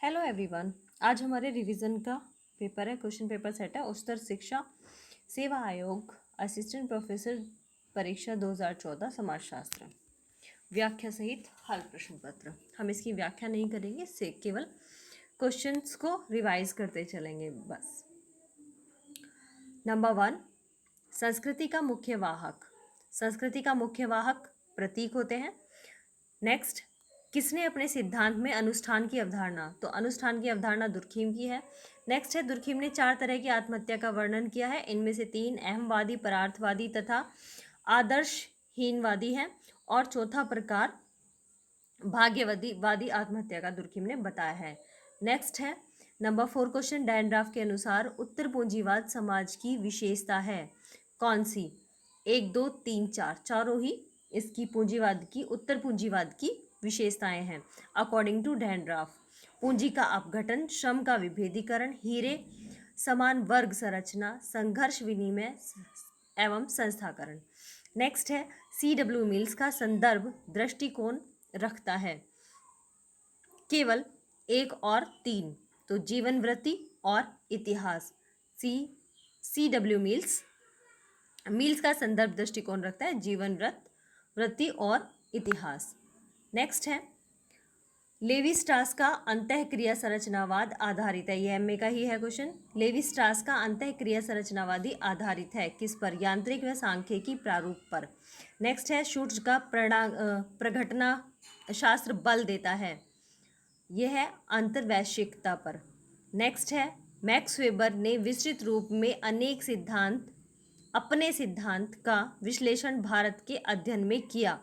Hello everyone. आज हमारे revision का पेपर है, क्वेश्चन पेपर सेट है उच्चतर शिक्षा सेवा आयोग असिस्टेंट प्रोफेसर परीक्षा 2014 समाजशास्त्र, व्याख्या सहित हल प्रश्न पत्र। हम इसकी व्याख्या नहीं करेंगे, से केवल क्वेश्चंस को रिवाइज करते चलेंगे बस। नंबर 1, संस्कृति का मुख्य वाहक। संस्कृति का मुख्य वाहक प्रतीक होते हैं। नेक्स्ट, किसने अपने सिद्धांत में अनुष्ठान की अवधारणा, तो अनुष्ठान की अवधारणा दुर्खीम की है। नेक्स्ट है, दुर्खीम ने 4 तरह की आत्महत्या का वर्णन किया है। इनमें से 3 अहमवादी, परार्थवादी तथा आदर्शहीनवादी हैं और चौथा प्रकार भाग्यवादी आत्महत्या का दुर्खीम ने बताया है। नेक्स्ट है नंबर 4 क्वेश्चन, डैनड्राफ के अनुसार उत्तर पूंजीवाद समाज की विशेषता है कौन सी? 1, 2, 3, 4 चारों ही इसकी पूंजीवाद की, उत्तर पूंजीवाद की विशेषताएं हैं अकॉर्डिंग टू डैनड्राफ। पूंजी का अपघटन, श्रम का विभेदीकरण, हीरे समान वर्ग संरचना, संघर्ष विनिमय एवं संस्थाकरण। नेक्स्ट है, CW मिल्स का संदर्भ दृष्टिकोण रखता है केवल 1 और 3, तो जीवन वृत्ति और इतिहास। CW मिल्स का संदर्भ दृष्टिकोण रखता है जीवन वृत्ति और इतिहास। नेक्स्ट है, लेवी स्ट्रास का अंतःक्रिया संरचनावाद आधारित है, ये MA का ही है क्वेश्चन। लेवी स्ट्रास का अंतःक्रिया संरचनावादी आधारित है किस पर? यांत्रिक व सांख्यिकी प्रारूप पर। नेक्स्ट है, शूट्स का प्रघटना शास्त्र बल देता है, यह है अंतर्वैश्विकता पर। नेक्स्ट है, मैक्स वेबर ने विस्तृत रूप में अपने सिद्धांत का विश्लेषण भारत के अध्ययन में किया,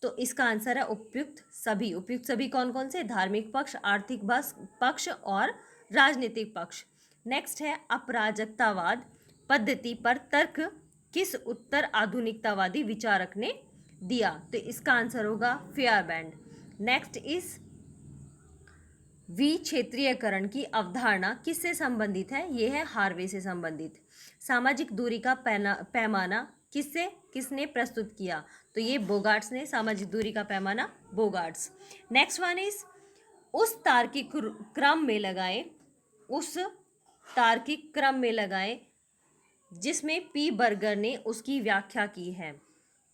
तो इसका आंसर है उपयुक्त सभी कौन कौन से? धार्मिक पक्ष, आर्थिक पक्ष और राजनीतिक पक्ष। नेक्स्ट है, अपराजकतावाद पद्धति पर तर्क किस उत्तर आधुनिकतावादी विचारक ने दिया, तो इसका आंसर होगा फेयरबैंड। नेक्स्ट इस विक्षेत्रीयकरण की अवधारणा किससे संबंधित है? यह है हार्वे से संबंधित। सामाजिक दूरी का पैमाना किसने प्रस्तुत किया, तो ये बोगार्ट्स ने, सामाजिक दूरी का पैमाना बोगार्ट्स। नेक्स्ट वन इज, उस तार्किक क्रम में लगाए जिसमें P बर्गर ने उसकी व्याख्या की है,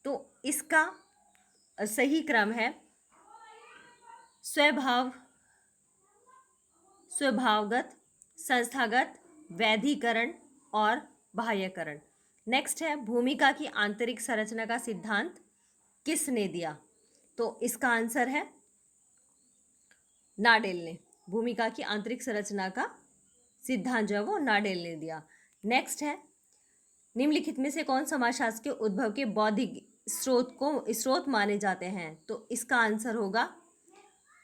तो इसका सही क्रम है स्वभावगत, संस्थागत, वैधीकरण और बाह्यकरण। नेक्स्ट है, भूमिका की आंतरिक संरचना का सिद्धांत किसने दिया, तो इसका आंसर है नाडेल ने। भूमिका की आंतरिक संरचना का सिद्धांत जो है वो नाडेल ने दिया। नेक्स्ट है, निम्नलिखित में से कौन समाजशास्त्र के उद्भव के बौद्धिक स्रोत माने जाते हैं, तो इसका आंसर होगा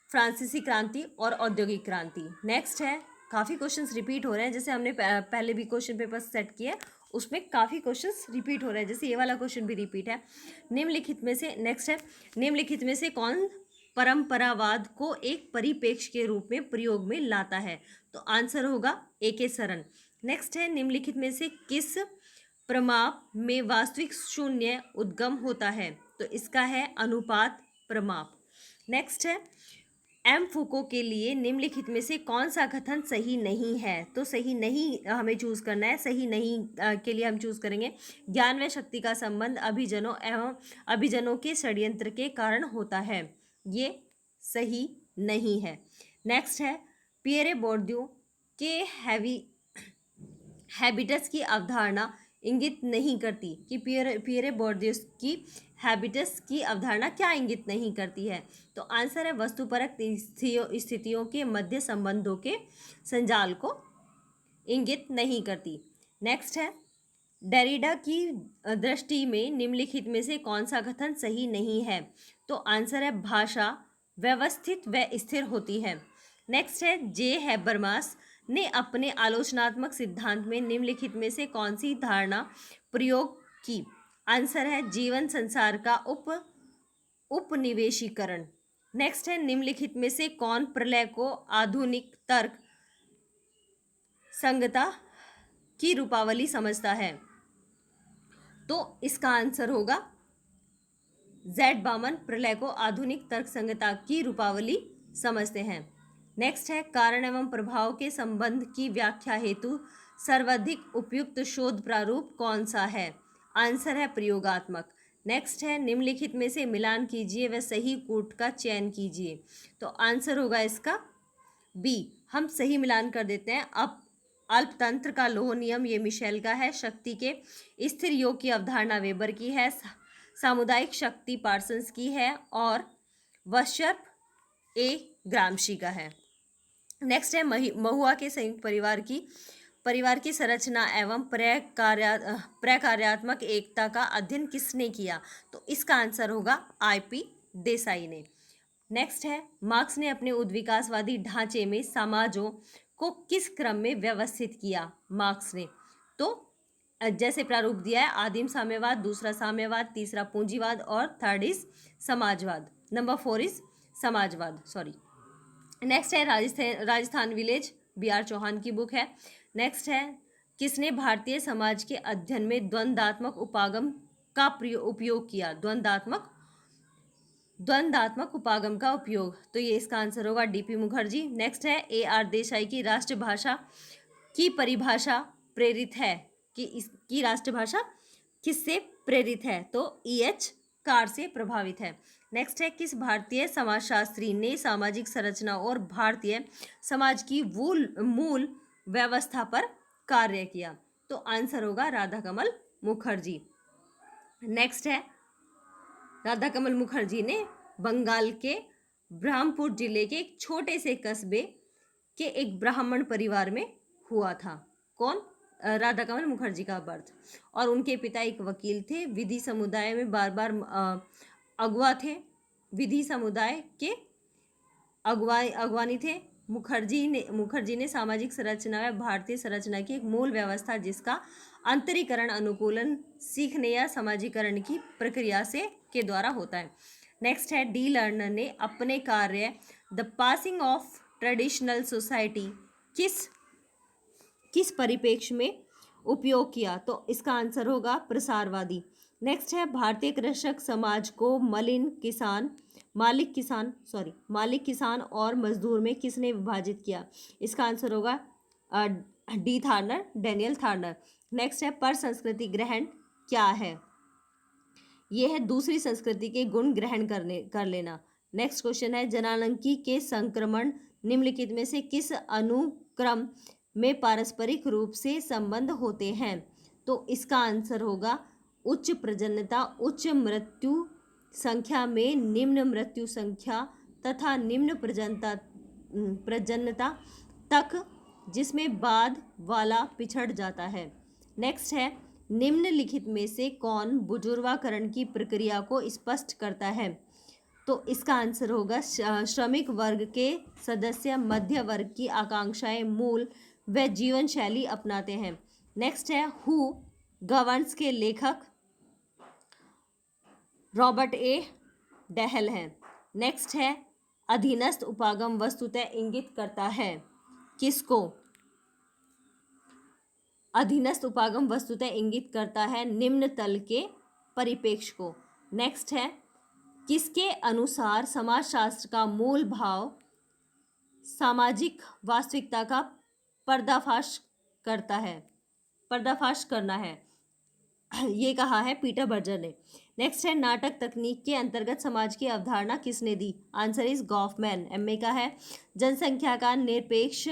फ्रांसीसी क्रांति और औद्योगिक क्रांति। नेक्स्ट है, काफ़ी क्वेश्चंस रिपीट हो रहे हैं, जैसे हमने पहले भी क्वेश्चन पेपर सेट किए उसमें काफ़ी क्वेश्चंस रिपीट हो रहे हैं, जैसे ये वाला क्वेश्चन भी रिपीट है। निम्नलिखित में से, नेक्स्ट है, निम्नलिखित में से कौन परंपरावाद को एक परिप्रेक्ष्य के रूप में प्रयोग में लाता है, तो आंसर होगा AK सरन। नेक्स्ट है, निम्नलिखित में से किस प्रमाप में वास्तविक शून्य उद्गम होता है, तो इसका है अनुपात प्रमाप। नेक्स्ट है, M फूको के लिए निम्नलिखित में से कौन सा कथन सही नहीं है, तो सही नहीं हमें चूज करना है। सही नहीं के लिए हम चूज करेंगे, ज्ञान व शक्ति का संबंध अभिजनों के षड्यंत्र के कारण होता है, ये सही नहीं है। नेक्स्ट है, पियरे बोर्दियू के हैबिटस की अवधारणा इंगित नहीं करती कि पियरे बोर्दियू की हैबिटस की अवधारणा क्या इंगित नहीं करती है, तो आंसर है वस्तुपरक स्थितियों के मध्य संबंधों के संजाल को इंगित नहीं करती। नेक्स्ट है, डेरिडा की दृष्टि में निम्नलिखित में से कौन सा कथन सही नहीं है, तो आंसर है भाषा व्यवस्थित व स्थिर होती है। नेक्स्ट है, J हैबरमास ने अपने आलोचनात्मक सिद्धांत में निम्नलिखित में से कौन सी धारणा प्रयोग की, आंसर है जीवन संसार का उपनिवेशीकरण। नेक्स्ट है, निम्नलिखित में से कौन प्रलय को आधुनिक तर्क संगता की रूपावली समझता है, तो इसका आंसर होगा Z बामन प्रलय को आधुनिक तर्क संगता की रूपावली समझते हैं। नेक्स्ट है कारण एवं प्रभाव के संबंध की व्याख्या हेतु सर्वाधिक उपयुक्त शोध प्रारूप कौन सा है? आंसर है प्रयोगात्मक। नेक्स्ट है निम्नलिखित में से मिलान कीजिए व सही कूट का चयन कीजिए। तो आंसर होगा इसका बी। हम सही मिलान कर देते हैं। अब अल्पतंत्र का लोह नियम ये मिशेल का है। शक्ति के स्थिर योग की अवधारणा वेबर की है। सामुदायिक शक्ति पार्सन्स की है और वशर्प ए ग्रामशी का है। नेक्स्ट है महुआ के संयुक्त परिवार की संरचना एवं प्रकार्यात्मक एकता का अध्ययन किसने किया? तो इसका आंसर होगा आईपी देसाई ने। नेक्स्ट है मार्क्स ने अपने उद्विकासवादी ढांचे में समाजों को किस क्रम में व्यवस्थित किया? मार्क्स ने तो जैसे प्रारूप दिया है, आदिम साम्यवाद, दूसरा साम्यवाद, तीसरा पूंजीवाद और थर्ड इज समाजवाद। नंबर 4 इज समाजवाद, सॉरी। नेक्स्ट है राजस्थान विलेज, B.R. चौहान की बुक है। नेक्स्ट है किसने भारतीय समाज के अध्ययन में द्वंद्वात्मक उपागम का उपयोग किया? द्वंद्वात्मक उपागम का उपयोग, तो ये इसका आंसर होगा D.P. मुखर्जी। नेक्स्ट है A.R. देसाई की राष्ट्रभाषा की परिभाषा प्रेरित है कि इसकी राष्ट्रभाषा किससे प्रेरित है? तो E.H. कार से प्रभावित है। नेक्स्ट है किस भारतीय समाजशास्त्री ने सामाजिक संरचना और भारतीय समाज की मूल व्यवस्था पर कार्य किया? तो आंसर होगा राधा कमल मुखर्जी। नेक्स्ट है राधा कमल मुखर्जी ने बंगाल के ब्रह्मपुर जिले के एक छोटे से कस्बे के एक ब्राह्मण परिवार में हुआ था। कौन? राधा कमल मुखर्जी का बर्थ। और उनके पिता एक वकील थे, विधि समुदाय में बार बार अगवा थे, विधि समुदाय के अगवानी थे। मुखर्जी ने सामाजिक संरचना व भारतीय संरचना की एक मूल व्यवस्था जिसका अंतरीकरण अनुकूलन सीखने या समाजीकरण की प्रक्रिया से के द्वारा होता है। नेक्स्ट है डी लर्नर ने अपने कार्य the passing of traditional society किस परिप्रेक्ष्य में उपयोग किया? तो इसका आंसर होगा प्रसारवादी। नेक्स्ट है भारतीय कृषक समाज को मालिक किसान और मजदूर में किसने विभाजित किया? इसका आंसर होगा डी थार्नर, डेनियल थार्नर। नेक्स्ट है पर संस्कृति ग्रहण क्या है? यह है दूसरी संस्कृति के गुण ग्रहण कर लेना। नेक्स्ट क्वेश्चन है जनांकी के संक्रमण निम्नलिखित में से किस अनुक्रम में पारस्परिक रूप से संबंध होते हैं? तो इसका आंसर होगा उच्च प्रजननता, उच्च मृत्यु संख्या में निम्न मृत्यु संख्या तथा निम्न प्रजननता तक जिसमें बाद वाला पिछड़ जाता है। नेक्स्ट है निम्नलिखित में से कौन बुजुर्गीकरण की प्रक्रिया को स्पष्ट करता है? तो इसका आंसर होगा श्रमिक वर्ग के सदस्य मध्य वर्ग की आकांक्षाएं मूल व जीवन शैली अपनाते हैं। नेक्स्ट है हु गवर्न्स के लेखक रॉबर्ट ए डहल हैं। नेक्स्ट है अधीनस्थ उपागम वस्तुतः इंगित करता है किसको? अधीनस्थ उपागम वस्तुतः इंगित करता है निम्न तल के परिप्रेक्ष्य को। नेक्स्ट है किसके अनुसार समाजशास्त्र का मूल भाव सामाजिक वास्तविकता का पर्दाफाश करना है, ये कहा है पीटर बर्जर ने। नेक्स्ट है नाटक तकनीक के अंतर्गत समाज की अवधारणा किसने दी? आंसर इज गॉफमैन, MA का है। जनसंख्या का निरपेक्ष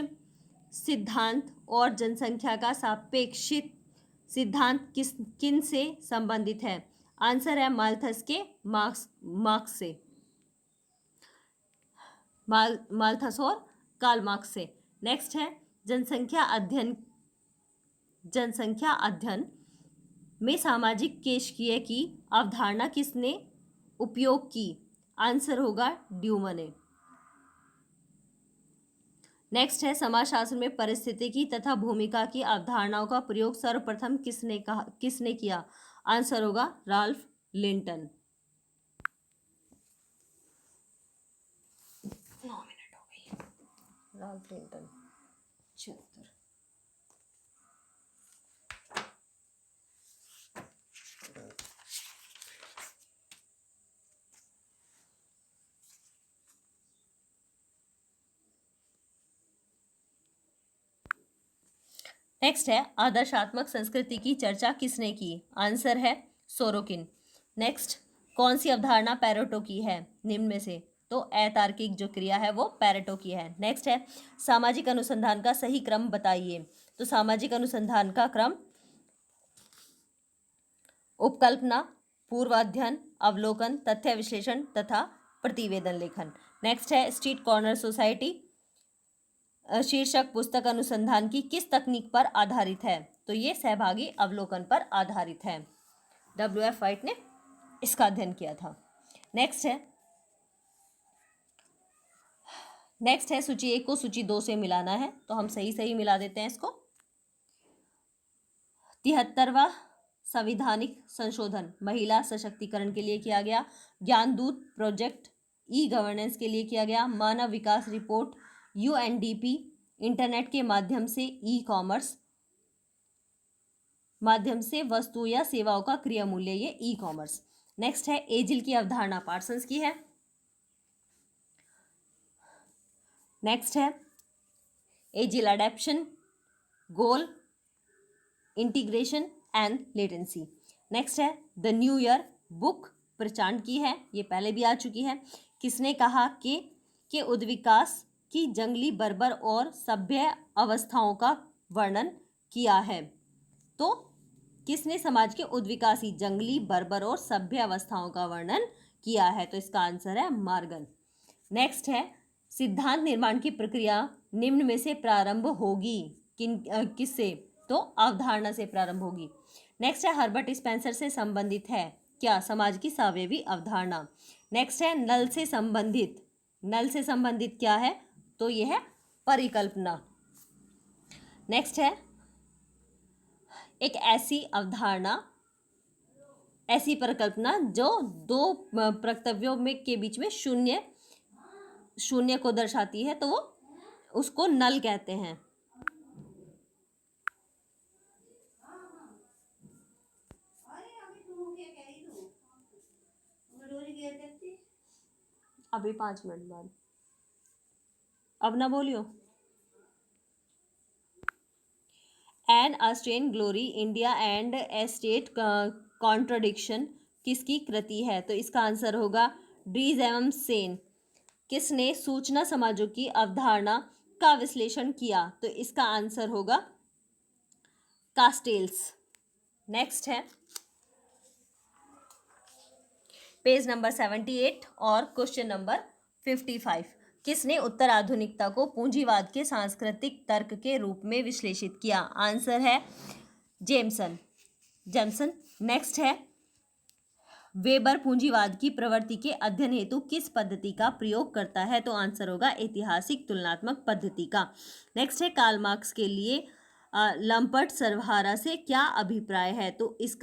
सिद्धांत और जनसंख्या का सापेक्षिक सिद्धांत किन से संबंधित है? आंसर है माल्थस के मार्क्स से, माल्थस और कार्ल मार्क्स से। नेक्स्ट है जनसंख्या अध्ययन में सामाजिक केशकीय की अवधारणा किसने उपयोग की? आंसर होगा ड्यूमा ने। नेक्स्ट है समाजशास्त्र में परिस्थितिकी तथा भूमिका की अवधारणाओं का प्रयोग सर्वप्रथम किसने किया? आंसर होगा राल्फ लिंटन। 9 मिनट हो गई। Ralph Linton 76। नेक्स्ट है आदर्शात्मक संस्कृति की चर्चा किसने की? आंसर है सोरोकिन। नेक्स्ट, कौन सी अवधारणा पैरेटो की है निम्न में से? तो अतार्किक जो क्रिया है वो पैरेटो की है। नेक्स्ट है सामाजिक अनुसंधान का सही क्रम बताइए। तो सामाजिक अनुसंधान का क्रम उपकल्पना, पूर्वाध्ययन, अवलोकन, तथ्य विश्लेषण तथा प्रतिवेदन लेखन। नेक्स्ट है स्ट्रीट कॉर्नर सोसाइटी शीर्षक पुस्तक अनुसंधान की किस तकनीक पर आधारित है? तो ये सहभागी अवलोकन पर आधारित है। WF वाइट ने इसका अध्ययन किया था। नेक्स्ट है सूची 1 को सूची 2 से मिलाना है, तो हम सही सही मिला देते हैं इसको। 73वां संविधानिक संशोधन महिला सशक्तिकरण के लिए किया गया। ज्ञानदूत प्रोजेक्ट ई गवर्नेंस के लिए किया गया। मानव विकास रिपोर्ट UNDP इंटरनेट के माध्यम से ई कॉमर्स माध्यम से वस्तु या सेवाओं का क्रिया मूल्य, ये ई कॉमर्स। नेक्स्ट है एजिल की अवधारणा पार्सन्स की है। नेक्स्ट है agile adaptation, goal, integration and latency. Next है द न्यू ईयर बुक प्रचांड की है, ये पहले भी आ चुकी है। किसने कहा कि उद्विकास की जंगली बर्बर और सभ्य अवस्थाओं का वर्णन किया है? तो किसने समाज के उद्विकासी जंगली बर्बर और सभ्य अवस्थाओं का वर्णन किया है? तो इसका आंसर है मार्गन। नेक्स्ट है सिद्धांत निर्माण की प्रक्रिया निम्न में से प्रारंभ होगी किससे? तो अवधारणा से प्रारंभ होगी। नेक्स्ट है हर्बर्ट स्पेंसर से संबंधित है क्या? समाज की सावयवी अवधारणा। नेक्स्ट है नल से संबंधित क्या है? तो यह है परिकल्पना। नेक्स्ट है एक ऐसी परिकल्पना जो दो प्रत्ययों के बीच में शून्य को दर्शाती है, तो वो उसको नल कहते हैं। अभी 5 मिनट बाद, अब ना बोलियो। An Austen glory India and a state contradiction किसकी कृति है? तो इसका आंसर होगा ड्रीज एवं सेन। किसने सूचना समाजों की अवधारणा का विश्लेषण किया? तो इसका आंसर होगा कास्टेल्स। नेक्स्ट है पेज नंबर 78 और क्वेश्चन नंबर 55। किसने उत्तर आधुनिकता को पूंजीवाद के सांस्कृतिक तर्क के रूप में विश्लेषित किया? आंसर है जेमसन। नेक्स्ट है वेबर पूंजीवाद की प्रवृत्ति के अध्ययन हेतु किस पद्धति का प्रयोग करता है? तो आंसर होगा ऐतिहासिक तुलनात्मक पद्धति का। नेक्स्ट है कार्ल मार्क्स के लिए लंपर्ट सर्वहारा से क्या अभिप्राय है? तो इस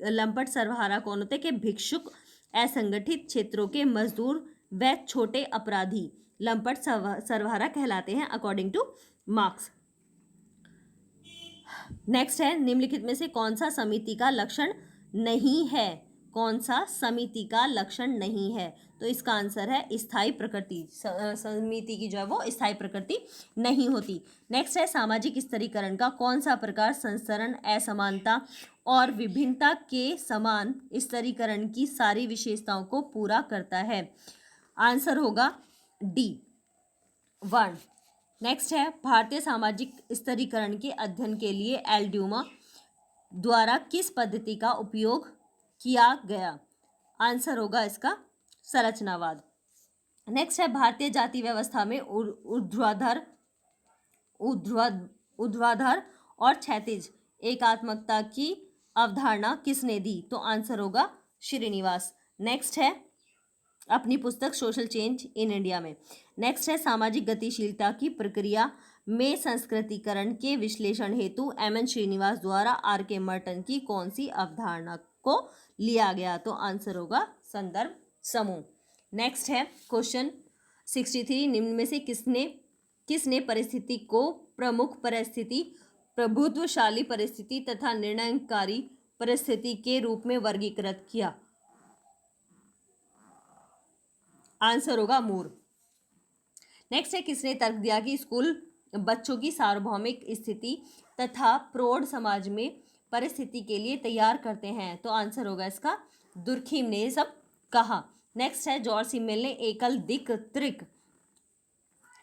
लंपर्ट सर्वहारा कौन होते हैं? कि भिक्षुक, असंगठित क्षेत्रों के मजदूर व छोटे अपराधी लंपर्ट सर्वहारा कहलाते हैं अकॉर्डिंग टू मार्क्स। नेक्स्ट है निम्नलिखित में से कौन सा समिति का लक्षण नहीं है? तो इसका आंसर है स्थायी प्रकृति। समिति की जो है वो स्थायी प्रकृति नहीं होती। नेक्स्ट है सामाजिक स्तरीकरण का कौन सा प्रकार संचरण, असमानता और विभिन्नता के समान स्तरीकरण की सारी विशेषताओं को पूरा करता है? आंसर होगा डी 1। नेक्स्ट है भारतीय सामाजिक स्तरीकरण के अध्ययन के लिए एल्ड्यूमा द्वारा किस पद्धति का उपयोग किया गया? आंसर होगा इसका संरचनावाद। नेक्स्ट है भारतीय जाति व्यवस्था में ऊर्ध्वाधर और क्षैतिज एकात्मकता की अवधारणा किसने दी? तो आंसर होगा श्रीनिवास। नेक्स्ट है अपनी पुस्तक सोशल चेंज इन इंडिया में। नेक्स्ट है सामाजिक गतिशीलता की प्रक्रिया में संस्कृतिकरण के विश्लेषण हेतु MN श्रीनिवास द्वारा RK मर्टन की कौन सी अवधारणा को लिया गया? तो आंसर होगा संदर्भ समूह। नेक्स्ट है क्वेश्चन 63 निम्न में से किसने परिस्थिति को प्रमुख परिस्थिति, प्रभुत्वशाली परिस्थिति तथा निर्णयकारी परिस्थिति के रूप में वर्गीकृत किया? आंसर होगा मूर। नेक्स्ट है किसने तर्क दिया कि स्कूल बच्चों की सार्वभौमिक स्थिति तथा प्रौढ़ समाज में परिस्थिति के लिए तैयार करते हैं। तो आंसर होगा इसका दुर्खीम ने ये सब कहा। नेक्स्ट है जॉर्ज सिमेल ने एकल दिक् त्रिक,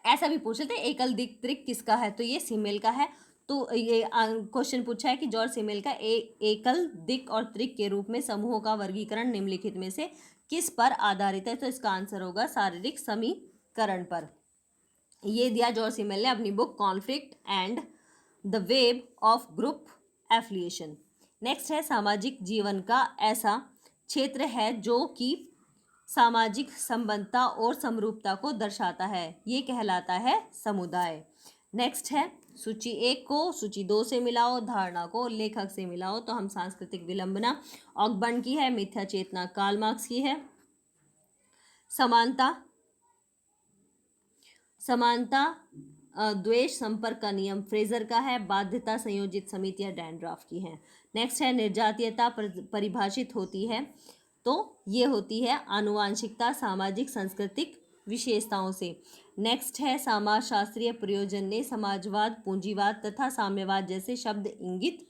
ऐसा भी पूछे थे एकल दिक् त्रिक किसका है, तो ये सिमेल का है। तो ये क्वेश्चन पूछा है कि जॉर्ज सिमेल का एकल दिक् और त्रिक के रूप में समूहों का वर्गीकरण निम्नलिखित में से किस पर आधारित है, तो इसका आंसर होगा शारीरिक समीकरण पर। ये दिया जॉर्ज सिमेल ने अपनी book conflict and the web of group affiliation. Next है सामाजिक जीवन का ऐसा क्षेत्र है जो कि सामाजिक संबद्धता और समरूपता को दर्शाता है, ये कहलाता है समुदाय। नेक्स्ट है सूची 1 को सूची 2 से मिलाओ, धारणा को लेखक से मिलाओ। तो हम सांस्कृतिक विलंबना ऑकबर्न की है, मिथ्या चेतना कार्ल मार्क्स की है, समानता द्वेष संपर्क का नियम फ्रेजर का है, बाध्यता संयोजित समितियां डैंड्राफ की हैं। नेक्स्ट है निर्जातीयता परिभाषित होती है, तो ये होती है आनुवांशिकता सामाजिक सांस्कृतिक विशेषताओं से। नेक्स्ट है समाजशास्त्रीय प्रयोजन ने समाजवाद, पूंजीवाद तथा साम्यवाद जैसे शब्द इंगित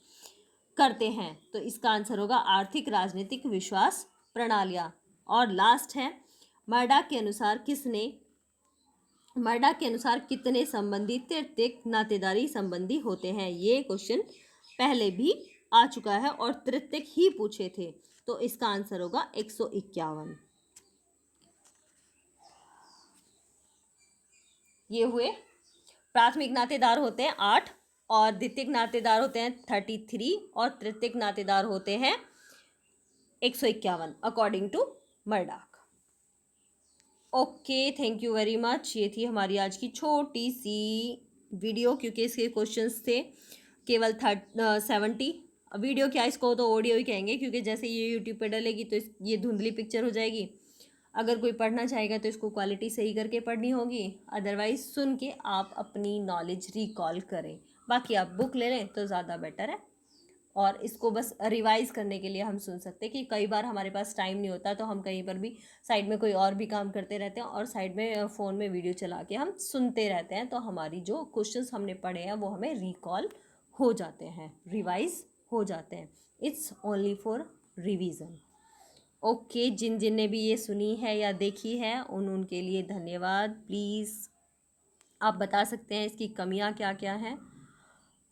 करते हैं, तो इसका आंसर होगा आर्थिक राजनीतिक विश्वास प्रणालियां। और लास्ट है मर्डा के अनुसार कितने संबंधी तृतीयक नातेदारी संबंधी होते हैं, ये क्वेश्चन पहले भी आ चुका है और तृतीयक ही पूछे थे, तो इसका आंसर होगा 151। ये हुए प्राथमिक नातेदार होते हैं 8 और द्वितीयक नातेदार होते हैं 33 और तृतीयक नातेदार होते हैं 151 according to Murdock. Okay, thank you very much. ये थी हमारी आज की छोटी सी वीडियो, क्योंकि इसके क्वेश्चंस थे केवल 70। वीडियो क्या, इसको तो ऑडियो ही कहेंगे, क्योंकि जैसे ये यूट्यूब पे डलेगी तो ये धुंधली पिक्चर हो जाएगी। अगर कोई पढ़ना चाहेगा तो इसको क्वालिटी सही करके पढ़नी होगी, अदरवाइज सुन के आप अपनी नॉलेज रिकॉल करें। बाकी आप बुक ले लें तो ज़्यादा बेटर है, और इसको बस रिवाइज करने के लिए हम सुन सकते हैं कि कई बार हमारे पास टाइम नहीं होता, तो हम कहीं पर भी साइड में कोई और भी काम करते रहते हैं और साइड में फ़ोन में वीडियो चला के हम सुनते रहते हैं, तो हमारी जो क्वेश्चंस हमने पढ़े हैं वो हमें रिकॉल हो जाते हैं, रिवाइज हो जाते हैं। It's only for revision. Okay, जिन ने भी ये सुनी है या देखी है उनके लिए धन्यवाद। प्लीज़ आप बता सकते हैं इसकी कमियां क्या क्या हैं,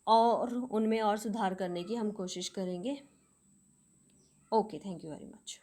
और उनमें और सुधार करने की हम कोशिश करेंगे। Okay, thank you very much.